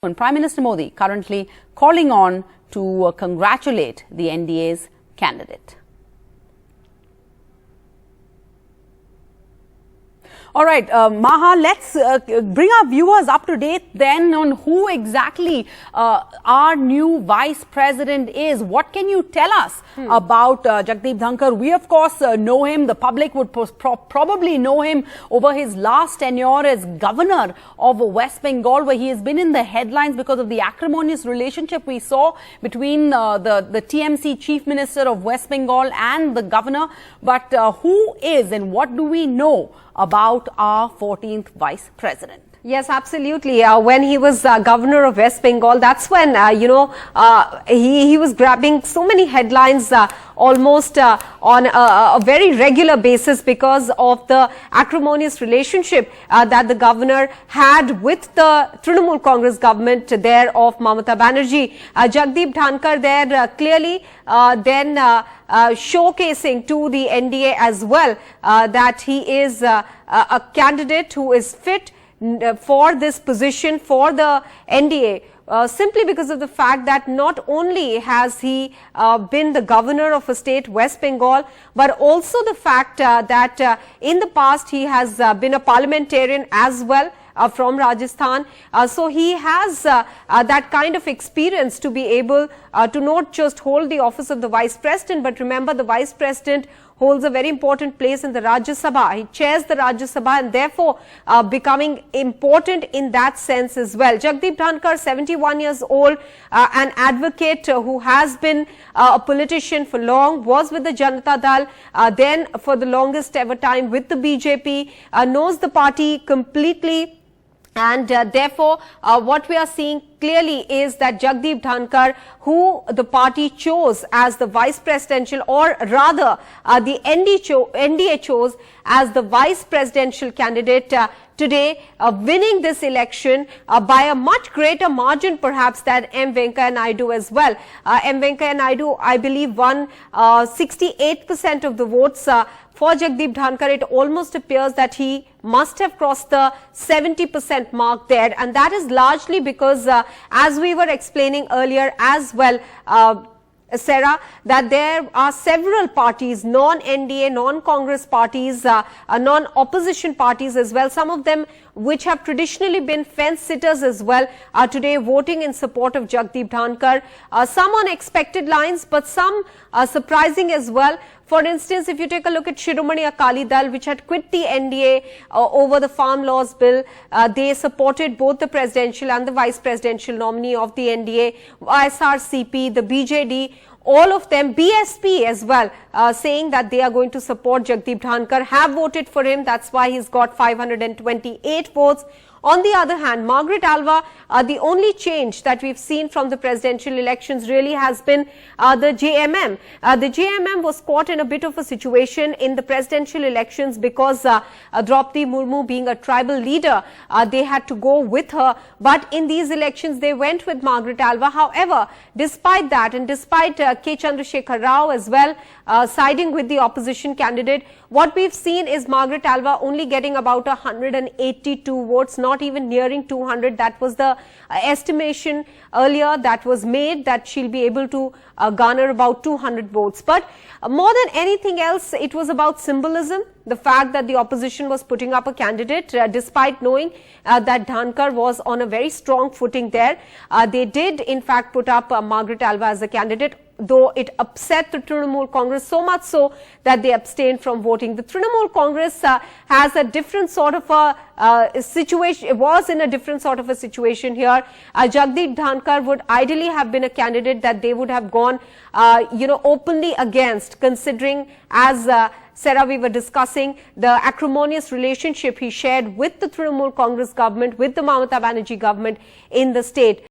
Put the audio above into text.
And Prime Minister Modi currently calling on to congratulate the NDA's candidate. All right, Maha, let's bring our viewers up to date then on who exactly our new Vice President is. What can you tell us about Jagdeep Dhankhar? We, of course, know him. The public would probably know him over his last tenure as Governor of West Bengal, where he has been in the headlines because of the acrimonious relationship we saw between the TMC Chief Minister of West Bengal and the Governor. But who is and what do we know about our 14th Vice President? Yes, absolutely. When he was Governor of West Bengal, that's when, he was grabbing so many headlines almost on a very regular basis because of the acrimonious relationship that the governor had with the Trinamool Congress government there of Mamata Banerjee. Jagdeep Dhankhar there clearly then showcasing to the NDA as well that he is a candidate who is fit for this position for the NDA, simply because of the fact that not only has he been the governor of a state, West Bengal, but also the fact that in the past he has been a parliamentarian as well from Rajasthan. So he has that kind of experience to be able to not just hold the office of the Vice President, but remember the Vice President holds a very important place in the Rajya Sabha. He chairs the Rajya Sabha and therefore becoming important in that sense as well. Jagdeep Dhankhar, 71 years old, an advocate who has been a politician for long, was with the Janata Dal, then for the longest ever time with the BJP, knows the party completely. And therefore, what we are seeing clearly is that Jagdeep Dhankhar, who the party chose as the vice presidential, or rather the NDA chose as the vice presidential candidate today, winning this election by a much greater margin perhaps than M. Venkaiah Naidu as well. M. Venkaiah Naidu, I believe, won 68% of the votes. For Jagdeep Dhankhar, it almost appears that he must have crossed the 70% mark there, and that is largely because, as we were explaining earlier as well, Sarah, that there are several parties, non-NDA, non-Congress parties, non-opposition parties as well, some of them which have traditionally been fence-sitters as well, are today voting in support of Jagdeep Dhankhar. Some on expected lines, but some surprising as well. For instance, if you take a look at Shiromani Akali Dal, which had quit the NDA over the Farm Laws Bill, they supported both the presidential and the vice presidential nominee of the NDA, ISRCP, the BJD, all of them, BSP as well, saying that they are going to support Jagdeep Dhankhar, have voted for him. That's why he's got 528 votes. On the other hand, Margaret, Alva, the only change that we've seen from the presidential elections really has been the JMM. The JMM was caught in a bit of a situation in the presidential elections because Draupadi Murmu, being a tribal leader, they had to go with her. But in these elections, they went with Margaret Alva. However, despite that, and despite K. Chandrasekhar Rao as well siding with the opposition candidate, what we've seen is Margaret Alva only getting about 182 votes, not even nearing 200. That was the estimation earlier that was made, that she'll be able to garner about 200 votes. But more than anything else, it was about symbolism. The fact that the opposition was putting up a candidate, despite knowing that Dhankhar was on a very strong footing there. They did, in fact, put up Margaret Alva as a candidate, though it upset the Trinamool Congress so much so that they abstained from voting. The Trinamool Congress has a different sort of a situation, was in a different sort of a situation here. Jagdeep Dhankhar would ideally have been a candidate that they would have gone, openly against, considering, as Sarah, we were discussing the acrimonious relationship he shared with the Trinamool Congress government, with the Mamata Banerjee government in the state.